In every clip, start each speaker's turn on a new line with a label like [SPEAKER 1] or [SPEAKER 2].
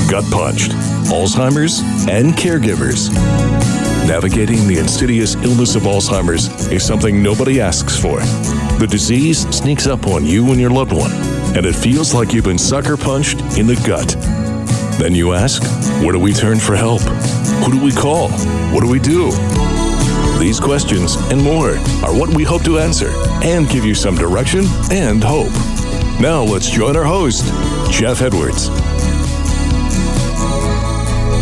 [SPEAKER 1] GutPunched, Alzheimer's, and Caregivers. Navigating the insidious illness of Alzheimer's is something nobody asks for. The disease sneaks up on you and your loved one, and it feels like you've been sucker punched in the gut. Then you ask, where do we turn for help? Who do we call? What do we do? These questions and more are what we hope to answer and give you some direction and hope. Now let's join our host, Jeff Edwards.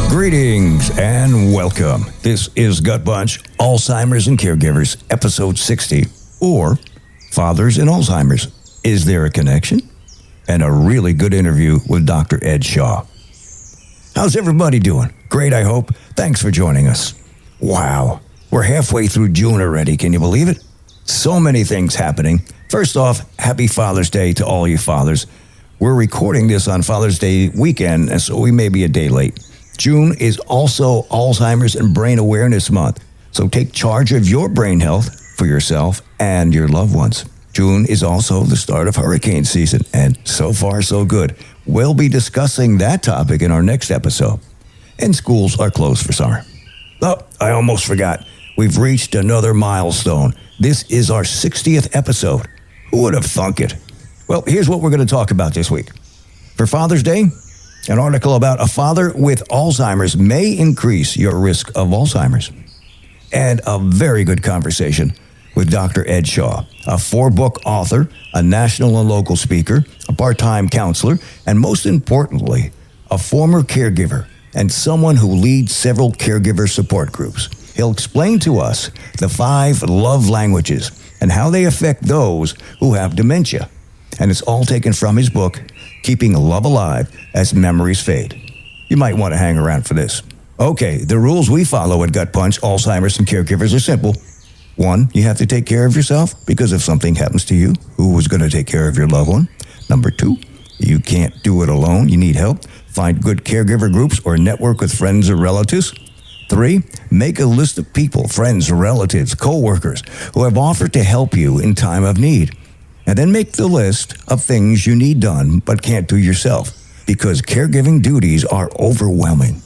[SPEAKER 2] Greetings and welcome. This is GutPunched, Alzheimer's and Caregivers, episode 60, or Fathers and Alzheimer's. Is there a connection? And a really good interview with Dr. Ed Shaw. How's everybody doing? Great, I hope. Thanks for joining us. Wow, we're halfway through June already. Can you believe it? So many things happening. First off, happy Father's Day to all you fathers. We're recording this on Father's Day weekend, and so we may be a day late. June is also Alzheimer's and Brain Awareness Month, so take charge of your brain health for yourself and your loved ones. June is also the start of hurricane season, and so far so good. We'll be discussing that topic in our next episode. And schools are closed for summer. Oh, I almost forgot. We've reached another milestone. This is our 60th episode. Who would have thunk it? Well, here's what we're going to talk about this week. For Father's Day, an article about a father with Alzheimer's may increase your risk of Alzheimer's. And a very good conversation with Dr. Ed Shaw, a 4-book author, a national and local speaker, a part-time counselor, and most importantly, a former caregiver and someone who leads several caregiver support groups. He'll explain to us the 5 love languages and how they affect those who have dementia. And it's all taken from his book, Keeping Love Alive as Memories Fade. You might want to hang around for this. Okay, the rules we follow at GutPunched, Alzheimer's, and Caregivers are simple. 1, you have to take care of yourself, because if something happens to you, who is going to take care of your loved one? Number 2, you can't do it alone. You need help. Find good caregiver groups or network with friends or relatives. 3, make a list of people, friends, relatives, co-workers who have offered to help you in time of need. And then make the list of things you need done but can't do yourself, because caregiving duties are overwhelming.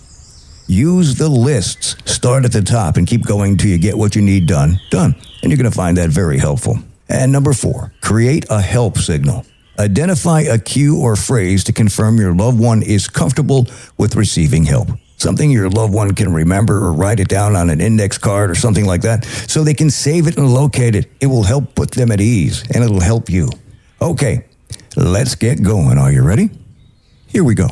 [SPEAKER 2] Use the lists. Start at the top and keep going till you get what you need done. And you're going to find that very helpful. And number 4, create a help signal. Identify a cue or phrase to confirm your loved one is comfortable with receiving help. Something your loved one can remember, or write it down on an index card or something like that so they can save it and locate it. It will help put them at ease, and it'll help you. Okay, let's get going. Are you ready? Here we go.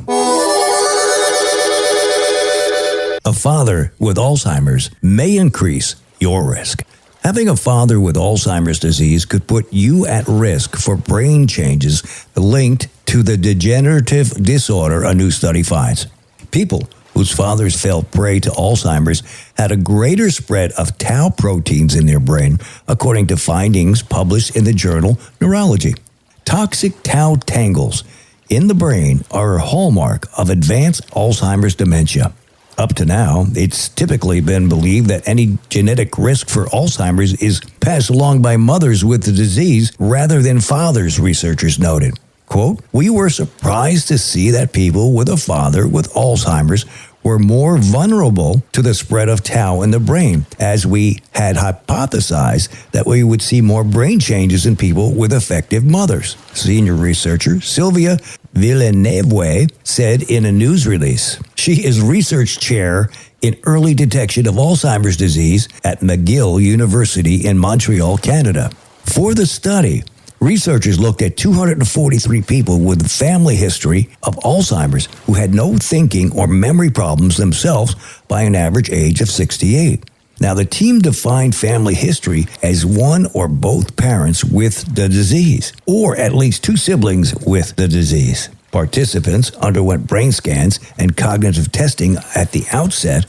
[SPEAKER 2] A father with Alzheimer's may increase your risk. Having a father with Alzheimer's disease could put you at risk for brain changes linked to the degenerative disorder a new study finds. People whose fathers fell prey to Alzheimer's had a greater spread of tau proteins in their brain, according to findings published in the journal Neurology. Toxic tau tangles in the brain are a hallmark of advanced Alzheimer's dementia. Up to now, it's typically been believed that any genetic risk for Alzheimer's is passed along by mothers with the disease rather than fathers, researchers noted. Quote, we were surprised to see that people with a father with Alzheimer's were more vulnerable to the spread of tau in the brain, as we had hypothesized that we would see more brain changes in people with affective mothers. Senior researcher Sylvia Villeneuve said in a news release. She is research chair in early detection of Alzheimer's disease at McGill University in Montreal, Canada. For the study, researchers looked at 243 people with family history of Alzheimer's who had no thinking or memory problems themselves by an average age of 68. Now, the team defined family history as one or both parents with the disease, or at least 2 siblings with the disease. Participants underwent brain scans and cognitive testing at the outset,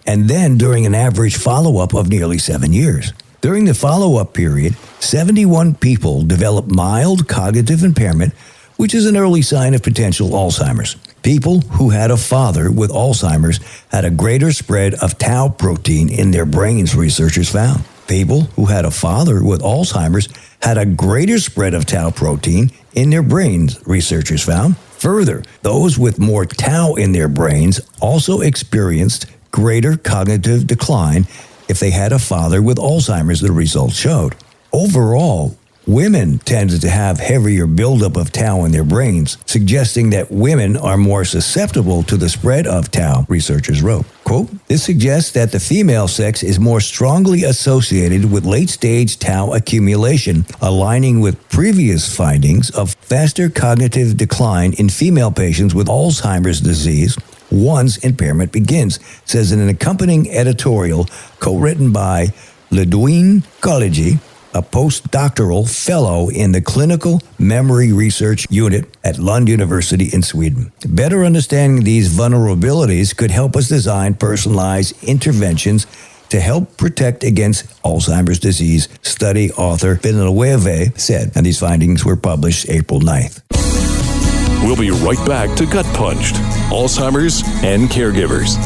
[SPEAKER 2] and then during an average follow-up of nearly 7 years. During the follow-up period, 71 people developed mild cognitive impairment, which is an early sign of potential Alzheimer's. People who had a father with Alzheimer's had a greater spread of tau protein in their brains, researchers found. People who had a father with Alzheimer's had a greater spread of tau protein in their brains, researchers found. Further, those with more tau in their brains also experienced greater cognitive decline if they had a father with Alzheimer's, the results showed. Overall, women tended to have heavier buildup of tau in their brains, suggesting that women are more susceptible to the spread of tau, researchers wrote. Quote, this suggests that the female sex is more strongly associated with late-stage tau accumulation, aligning with previous findings of faster cognitive decline in female patients with Alzheimer's disease once impairment begins, says in an accompanying editorial co-written by Ledwine College, a postdoctoral fellow in the Clinical Memory Research Unit at Lund University in Sweden. Better understanding these vulnerabilities could help us design personalized interventions to help protect against Alzheimer's disease, study author Villanueva said, and these findings were published April 9th.
[SPEAKER 1] We'll be right back to Gut Punched, Alzheimer's and Caregivers.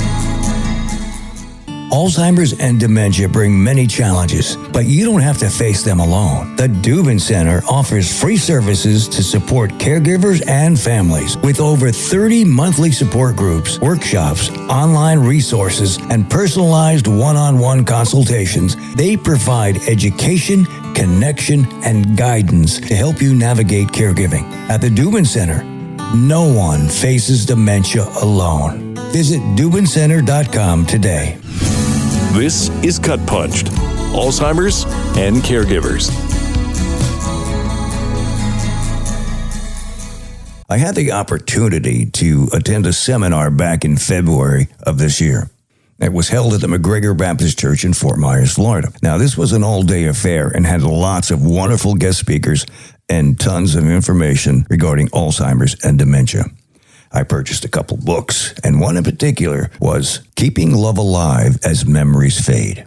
[SPEAKER 2] Alzheimer's and dementia bring many challenges, but you don't have to face them alone. The Deepen Center offers free services to support caregivers and families. With over 30 monthly support groups, workshops, online resources, and personalized one-on-one consultations, they provide education, connection, and guidance to help you navigate caregiving. At the Deepen Center, no one faces dementia alone. Visit deepencenter.com today.
[SPEAKER 1] This is Gut Punched, Alzheimer's and Caregivers.
[SPEAKER 2] I had the opportunity to attend a seminar back in February of this year. It was held at the McGregor Baptist Church in Fort Myers, Florida. Now, this was an all-day affair and had lots of wonderful guest speakers and tons of information regarding Alzheimer's and dementia. I purchased a couple books, and one in particular was Keeping Love Alive as Memories Fade.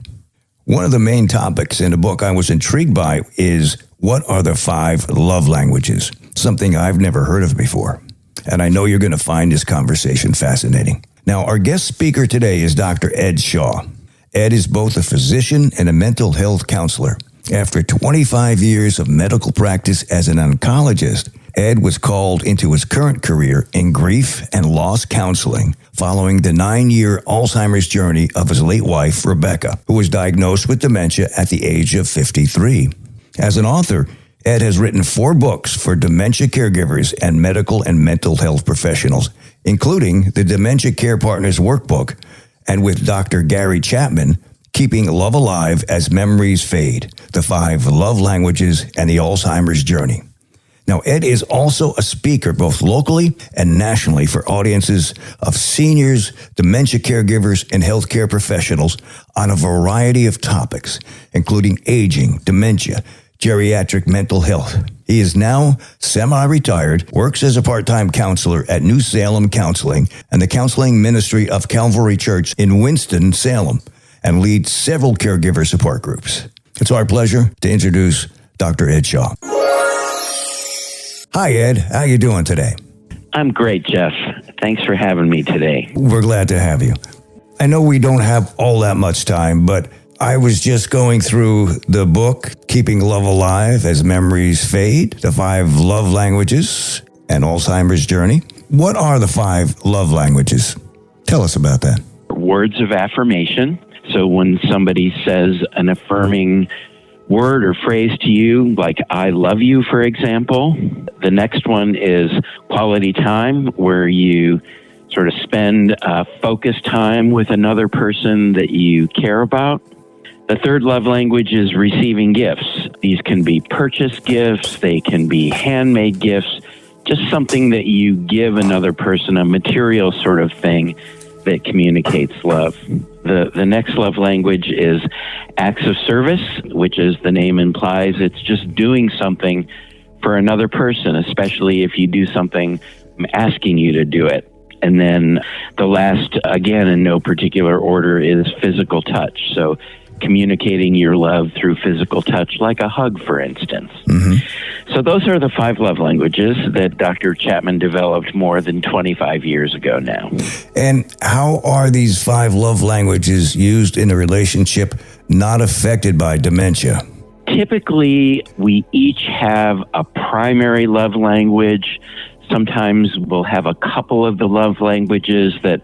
[SPEAKER 2] One of the main topics in the book I was intrigued by is, what are the 5 love languages? Something I've never heard of before. And I know you're going to find this conversation fascinating. Now, our guest speaker today is Dr. Ed Shaw. Ed is both a physician and a mental health counselor. After 25 years of medical practice as an oncologist, Ed was called into his current career in grief and loss counseling following the 9-year Alzheimer's journey of his late wife, Rebecca, who was diagnosed with dementia at the age of 53. As an author, Ed has written 4 books for dementia caregivers and medical and mental health professionals, including the Dementia Care Partners Workbook, and with Dr. Gary Chapman, Keeping Love Alive as Memories Fade, the 5 love languages and the Alzheimer's journey. Now, Ed is also a speaker both locally and nationally for audiences of seniors, dementia caregivers, and healthcare professionals on a variety of topics, including aging, dementia, geriatric mental health. He is now semi-retired, works as a part-time counselor at New Salem Counseling and the Counseling Ministry of Calvary Church in Winston-Salem, and leads several caregiver support groups. It's our pleasure to introduce Dr. Ed Shaw. Hi, Ed. How you doing today?
[SPEAKER 3] I'm great, Jeff. Thanks for having me today.
[SPEAKER 2] We're glad to have you. I know we don't have all that much time, but I was just going through the book, Keeping Love Alive as Memories Fade, the 5 love languages and Alzheimer's journey. What are the 5 love languages? Tell us about that.
[SPEAKER 3] Words of affirmation. So when somebody says an affirming word or phrase to you, like I love you, for example. The next one is quality time, where you sort of spend focused time with another person that you care about. The third love language is receiving gifts. These can be purchase gifts, they can be handmade gifts, just something that you give another person, a material sort of thing that communicates love. The next love language is acts of service, which, as the name implies, it's just doing something for another person, especially if you do something I'm asking you to do it. And then the last, again, in no particular order, is physical touch. So communicating your love through physical touch, like a hug, for instance. Mm-hmm. So those are the 5 love languages that Dr. Chapman developed more than 25 years ago now.
[SPEAKER 2] And how are these 5 love languages used in a relationship not affected by dementia?
[SPEAKER 3] Typically, we each have a primary love language. Sometimes we'll have a couple of the love languages that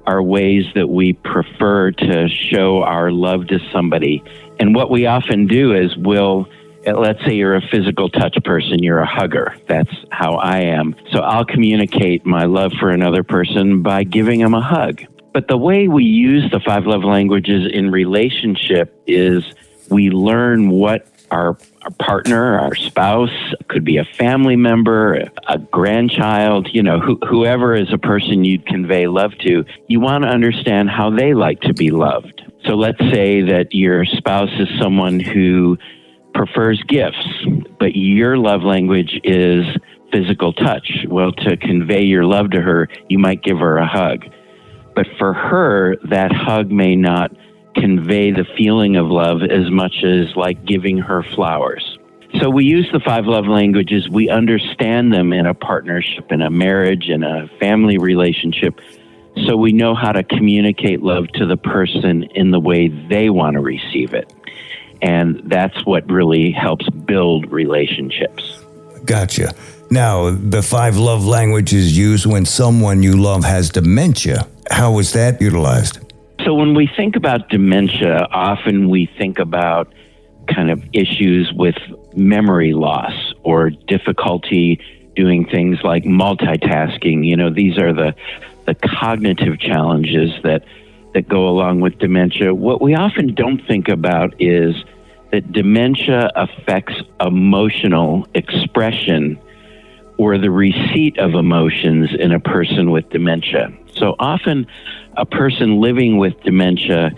[SPEAKER 3] are ways that we prefer to show our love to somebody. And what we often do is let's say you're a physical touch person, you're a hugger. That's how I am. So I'll communicate my love for another person by giving them a hug. But the way we use the 5 love languages in relationship is we learn what our partner, our spouse, could be a family member, a grandchild, whoever is a person you'd convey love to. You want to understand how they like to be loved. So let's say that your spouse is someone who prefers gifts, but your love language is physical touch. Well, to convey your love to her, you might give her a hug. But for her, that hug may not convey the feeling of love as much as like giving her flowers. So we use the 5 love languages. We understand them in a partnership, in a marriage, in a family relationship. So we know how to communicate love to the person in the way they want to receive it. And that's what really helps build relationships.
[SPEAKER 2] Gotcha. Now, the 5 love languages used when someone you love has dementia. How is that utilized?
[SPEAKER 3] So when we think about dementia, often we think about kind of issues with memory loss or difficulty doing things like multitasking. These are the cognitive challenges that go along with dementia. What we often don't think about is that dementia affects emotional expression or the receipt of emotions in a person with dementia. So often a person living with dementia,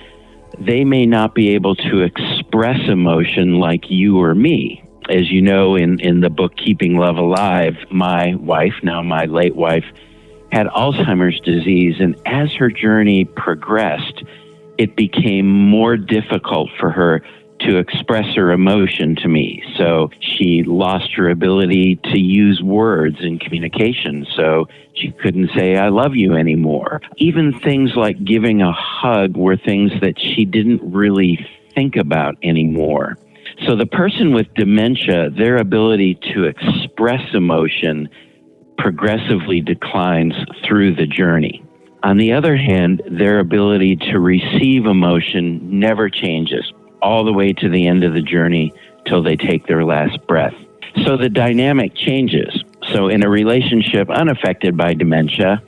[SPEAKER 3] they may not be able to express emotion like you or me. As you know, in the book Keeping Love Alive, my wife, now my late wife, had Alzheimer's disease, and as her journey progressed, it became more difficult for her to express her emotion to me. So she lost her ability to use words in communication. So she couldn't say, I love you anymore. Even things like giving a hug were things that she didn't really think about anymore. So the person with dementia, their ability to express emotion progressively declines through the journey. On the other hand, their ability to receive emotion never changes, all the way to the end of the journey till they take their last breath. So the dynamic changes. So in a relationship unaffected by dementia,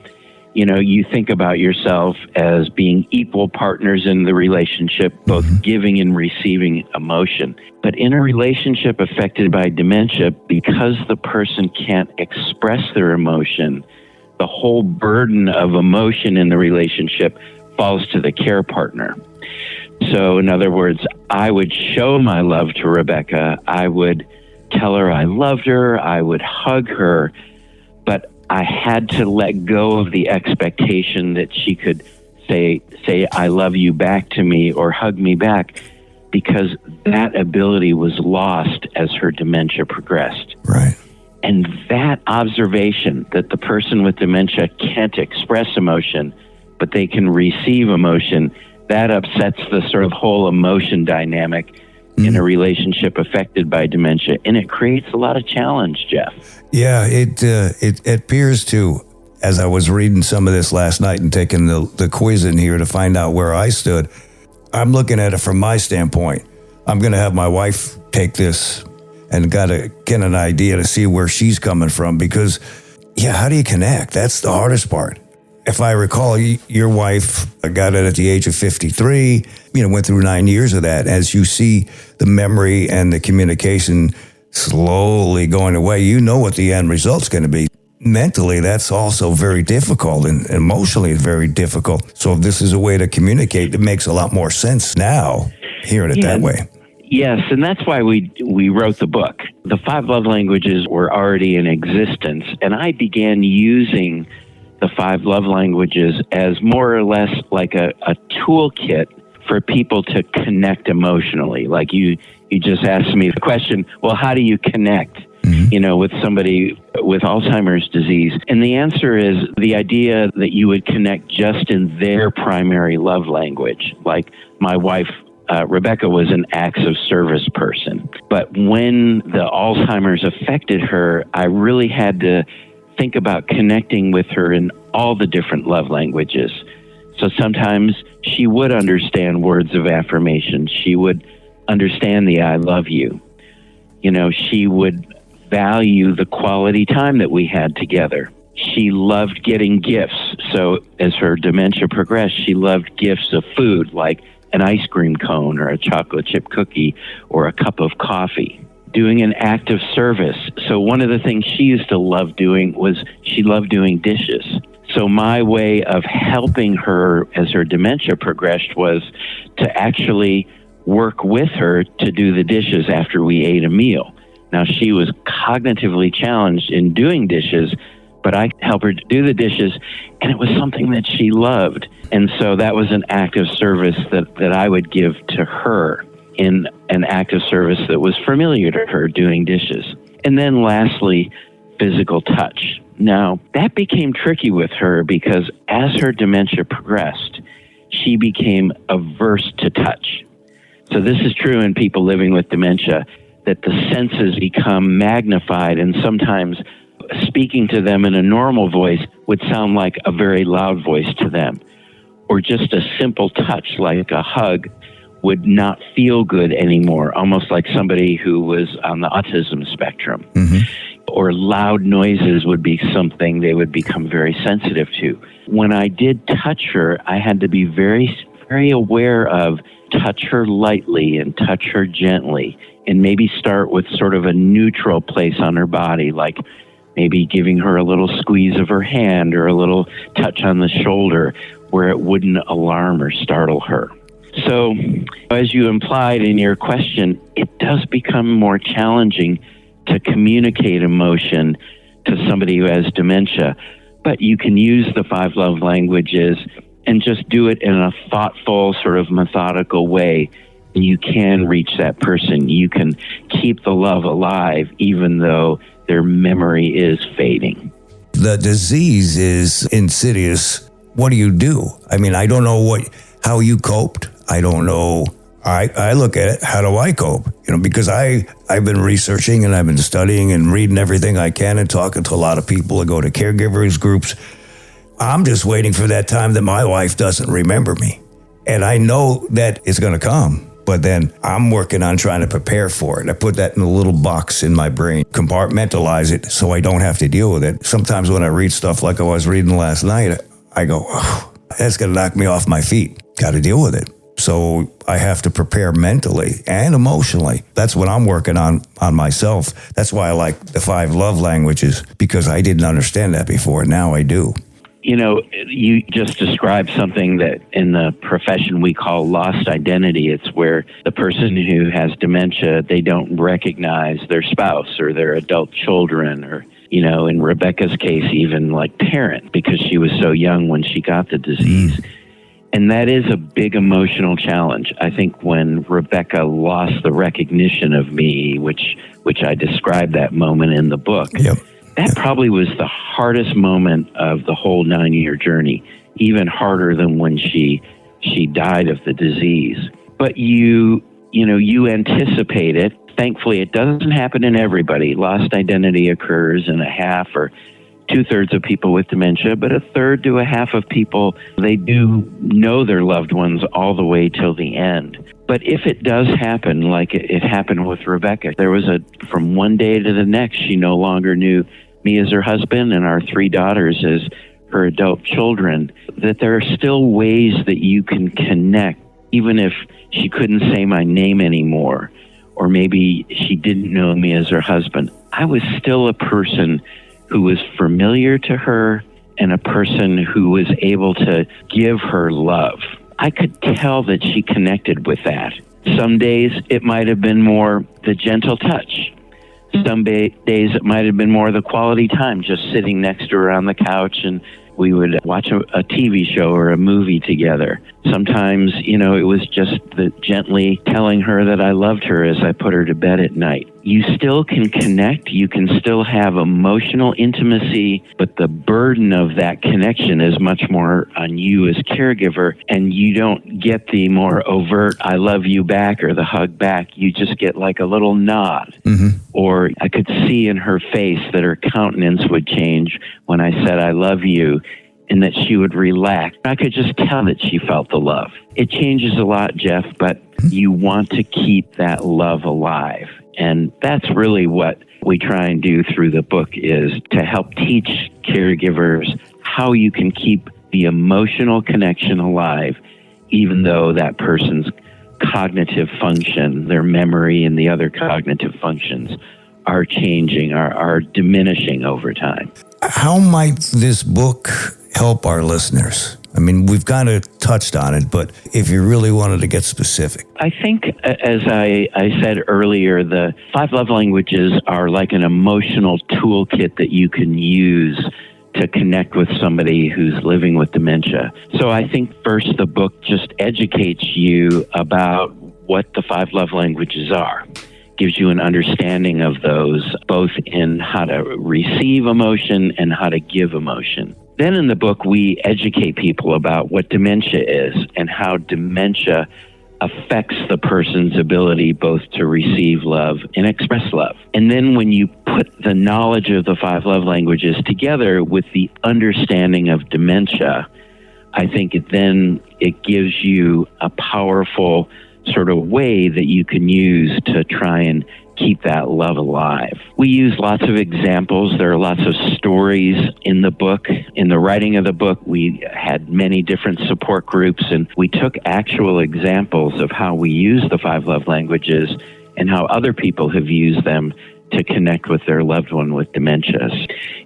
[SPEAKER 3] you think about yourself as being equal partners in the relationship, both giving and receiving emotion. But in a relationship affected by dementia, because the person can't express their emotion, the whole burden of emotion in the relationship falls to the care partner. So in other words, I would show my love to Rebecca. I would tell her I loved her. I would hug her. But I had to let go of the expectation that she could say I love you back to me or hug me back, because that ability was lost as her dementia progressed.
[SPEAKER 2] Right.
[SPEAKER 3] And that observation that the person with dementia can't express emotion, but they can receive emotion, that upsets the sort of whole emotion dynamic in a relationship affected by dementia. And it creates a lot of challenge, Jeff.
[SPEAKER 2] Yeah, it appears to, as I was reading some of this last night and taking the quiz in here to find out where I stood, I'm looking at it from my standpoint. I'm going to have my wife take this and got to get an idea to see where she's coming from, because, how do you connect? That's the hardest part. If I recall, your wife got it at the age of 53, went through 9 years of that. As you see the memory and the communication slowly going away, you know what the end result's going to be. Mentally, that's also very difficult, and emotionally very difficult. So if this is a way to communicate, it makes a lot more sense now, hearing it that way.
[SPEAKER 3] Yes, and that's why we wrote the book. The 5 love languages were already in existence, and I began using the 5 love languages as more or less like a toolkit for people to connect emotionally. Like you just asked me the question, well, how do you connect, with somebody with Alzheimer's disease? And the answer is the idea that you would connect just in their primary love language. Like my wife, Rebecca, was an acts of service person. But when the Alzheimer's affected her, I really had to think about connecting with her in all the different love languages. So sometimes she would understand words of affirmation. She would understand the I love you. She would value the quality time that we had together. She loved getting gifts. So as her dementia progressed, she loved gifts of food like an ice cream cone or a chocolate chip cookie or a cup of coffee. Doing an act of service. So one of the things she used to love doing was she loved doing dishes. So my way of helping her as her dementia progressed was to actually work with her to do the dishes after we ate a meal. Now, she was cognitively challenged in doing dishes, but I helped her do the dishes, and it was something that she loved. And so that was an act of service that I would give to her in an act of service that was familiar to her, doing dishes. And then lastly, physical touch. Now, that became tricky with her because as her dementia progressed, she became averse to touch. So this is true in people living with dementia, that the senses become magnified, and sometimes speaking to them in a normal voice would sound like a very loud voice to them. Or just a simple touch like a hug would not feel good anymore, almost like somebody who was on the autism spectrum. Or loud noises would be something they would become very sensitive to. When I did touch her, I had to be very, very aware of touch her lightly and touch her gently, and maybe start with sort of a neutral place on her body, like maybe giving her a little squeeze of her hand or a little touch on the shoulder where it wouldn't alarm or startle her. So, as you implied in your question, it does become more challenging to communicate emotion to somebody who has dementia, but you can use the 5 love languages and just do it in a thoughtful, sort of methodical way. You can reach that person. You can keep the love alive even though their memory is fading.
[SPEAKER 2] The disease is insidious. What do? I mean, I don't know how you coped. I don't know. I look at it, how do I cope? Because I've been researching and I've been studying and reading everything I can and talking to a lot of people. I go to caregivers groups. I'm just waiting for that time that my wife doesn't remember me. And I know that it's going to come, but then I'm working on trying to prepare for it. I put that in a little box in my brain, compartmentalize it so I don't have to deal with it. Sometimes when I read stuff like I was reading last night, I go, oh, that's going to knock me off my feet. Got to deal with it. So I have to prepare mentally and emotionally. That's what I'm working on myself. That's why I like the 5 love languages, because I didn't understand that before. Now I do.
[SPEAKER 3] You just described something that in the profession we call lost identity. It's where the person who has dementia, they don't recognize their spouse or their adult children, or, in Rebecca's case, even like parent, because she was so young when she got the disease. And that is a big emotional challenge. I think when Rebecca lost the recognition of me, which I described that moment in the book, that probably was the hardest moment of the whole 9-year journey, even harder than when she died of the disease. But you anticipate it. Thankfully, it doesn't happen in everybody. Lost identity occurs in a half or 2/3 of people with dementia, but 1/3 to a half of people, they do know their loved ones all the way till the end. But if it does happen, like it happened with Rebecca, there was from one day to the next, she no longer knew me as her husband and our 3 daughters as her adult children, that there are still ways that you can connect, even if she couldn't say my name anymore, or maybe she didn't know me as her husband. I was still a person who was familiar to her and a person who was able to give her love. I could tell that she connected with that. Some days it might have been more the gentle touch. Some days it might have been more the quality time, just sitting next to her on the couch and we would watch a TV show or a movie together. Sometimes, it was just the gently telling her that I loved her as I put her to bed at night. you still can connect, you can still have emotional intimacy, but the burden of that connection is much more on you as caregiver, and you don't get the more overt I love you back or the hug back. You just get like a little nod. Or I could see in her face that her countenance would change when I said I love you, and that she would relax. I could just tell that she felt the love. It changes a lot, Jeff, but you want to keep that love alive. And that's really what we try and do through the book, is to help teach caregivers how you can keep the emotional connection alive, even though that person's cognitive function, their memory and the other cognitive functions are changing, are diminishing over time.
[SPEAKER 2] How might this book help our listeners? I mean, we've kind of touched on it, but if you really wanted to get specific.
[SPEAKER 3] I think, as I said earlier, the 5 love languages are like an emotional toolkit that you can use to connect with somebody who's living with dementia. So I think first the book just educates you about what the 5 love languages are. Gives you an understanding of those, both in how to receive emotion and how to give emotion. Then in the book, we educate people about what dementia is and how dementia affects the person's ability both to receive love and express love. And then when you put the knowledge of the 5 love languages together with the understanding of dementia, I think it gives you a powerful sort of way that you can use to try and keep that love alive. We use lots of examples. There are lots of stories in the book. In the writing of the book, we had many different support groups, and we took actual examples of how we use the 5 love languages and how other people have used them to connect with their loved one with dementia.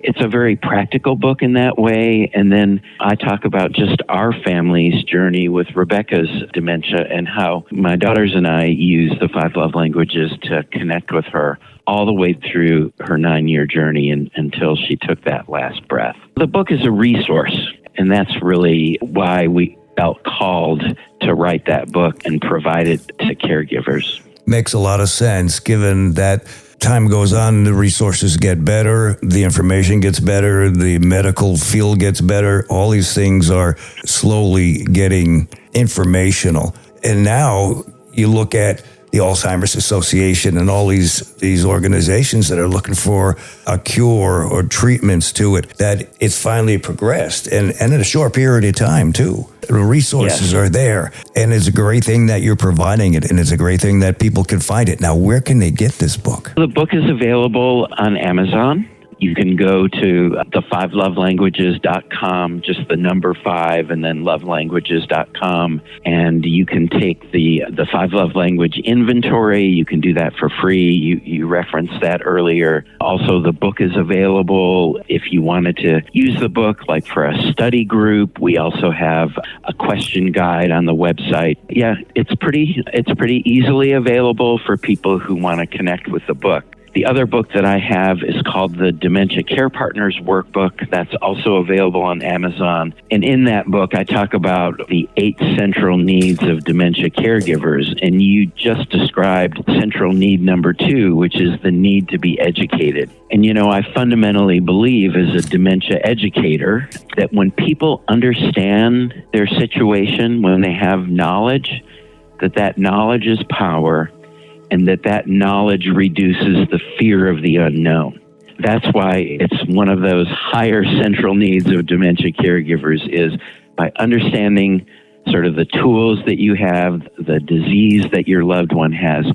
[SPEAKER 3] It's a very practical book in that way. And then I talk about just our family's journey with Rebecca's dementia and how my daughters and I use the 5 love languages to connect with her all the way through her 9-year journey until she took that last breath. The book is a resource, and that's really why we felt called to write that book and provide it to caregivers.
[SPEAKER 2] Makes a lot of sense, given that time goes on, the resources get better, the information gets better, the medical field gets better. All these things are slowly getting informational. And now you look at the Alzheimer's Association and all these organizations that are looking for a cure or treatments to it, that it's finally progressed, and in a short period of time, too. The resources are there, and it's a great thing that you're providing it, and it's a great thing that people can find it. Now, where can they get this book?
[SPEAKER 3] The book is available on Amazon. You can go to the 5lovelanguages.com, just the number 5, and then lovelanguages.com, and you can take the 5 love language inventory. You can do that for free. You referenced that earlier. Also, the book is available if you wanted to use the book, like for a study group. We also have a question guide on the website. Yeah, it's pretty easily available for people who want to connect with the book. The other book that I have is called the Dementia Care Partners Workbook. That's also available on Amazon. And in that book, I talk about the 8 central needs of dementia caregivers. And you just described central need number 2, which is the need to be educated. And, I fundamentally believe as a dementia educator that when people understand their situation, when they have knowledge, that knowledge is power, and that knowledge reduces the fear of the unknown. That's why it's one of those higher central needs of dementia caregivers, is by understanding sort of the tools that you have, the disease that your loved one has,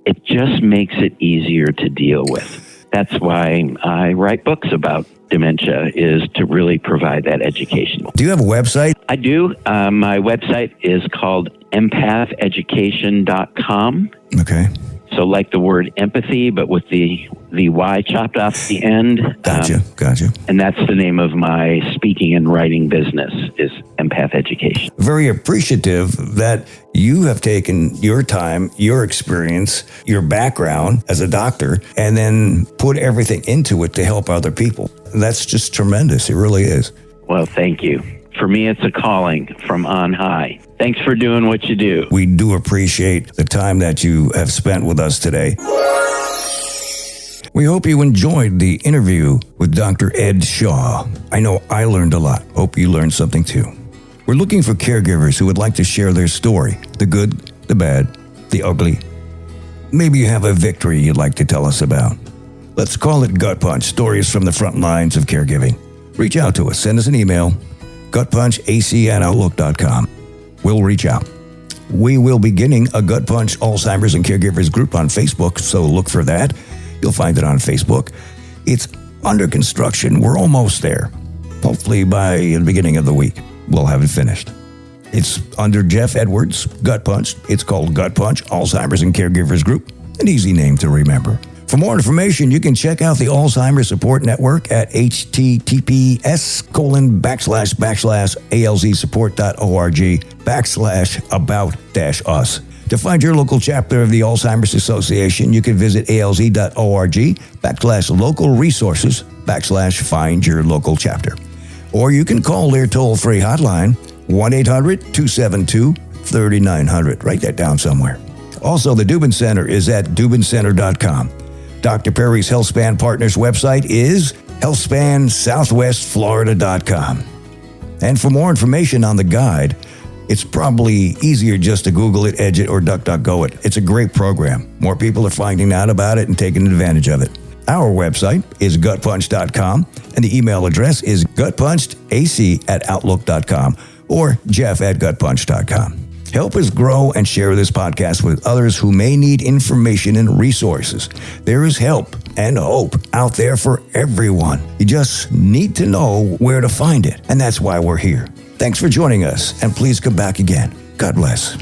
[SPEAKER 3] it just makes it easier to deal with. That's why I write books about dementia, is to really provide that education.
[SPEAKER 2] Do you have a website?
[SPEAKER 3] I do. My website is called empatheducation.com.
[SPEAKER 2] Okay.
[SPEAKER 3] So like the word empathy, but with the Y chopped off the end.
[SPEAKER 2] Gotcha.
[SPEAKER 3] And that's the name of my speaking and writing business, is Empath Education.
[SPEAKER 2] Very appreciative that you have taken your time, your experience, your background as a doctor, and then put everything into it to help other people. That's just tremendous. It really is.
[SPEAKER 3] Well, thank you. For me, it's a calling from on high. Thanks for doing what you do.
[SPEAKER 2] We do appreciate the time that you have spent with us today. We hope you enjoyed the interview with Dr. Ed Shaw. I know I learned a lot. Hope you learned something too. We're looking for caregivers who would like to share their story, the good, the bad, the ugly. Maybe you have a victory you'd like to tell us about. Let's call it Gut Punch, stories from the front lines of caregiving. Reach out to us. Send us an email, gutpunchac@outlook.com. We'll reach out. We will be beginning a Gut Punch Alzheimer's and Caregivers group on Facebook, so look for that. You'll find it on Facebook. It's under construction. We're almost there. Hopefully by the beginning of the week, we'll have it finished. It's under Jeff Edwards, Gut Punch. It's called Gut Punch Alzheimer's and Caregivers Group. An easy name to remember. For more information, you can check out the Alzheimer's Support Network at https://alzsupport.org/about-us. To find your local chapter of the Alzheimer's Association, you can visit alz.org/local resources/find your local chapter. Or you can call their toll-free hotline, 1-800-272-3900. Write that down somewhere. Also, the Deepen Center is at deepencenter.com. Dr. Perry's HealthSpan Partners website is healthspansouthwestflorida.com. And for more information on the guide, it's probably easier just to Google it, Edge it, or DuckDuckGo it. It's a great program. More people are finding out about it and taking advantage of it. Our website is gutpunched.com, and the email address is gutpunchedac@outlook.com or jeff@gutpunched.com. Help us grow and share this podcast with others who may need information and resources. There is help and hope out there for everyone. You just need to know where to find it, and that's why we're here. Thanks for joining us, and please come back again. God bless.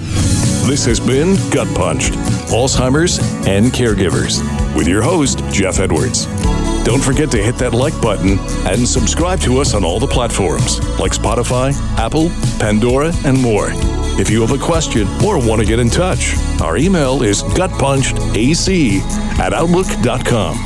[SPEAKER 1] This has been Gut Punched, Alzheimer's and Caregivers, with your host, Jeff Edwards. Don't forget to hit that like button and subscribe to us on all the platforms like Spotify, Apple, Pandora, and more. If you have a question or want to get in touch, our email is gutpunchedac@outlook.com.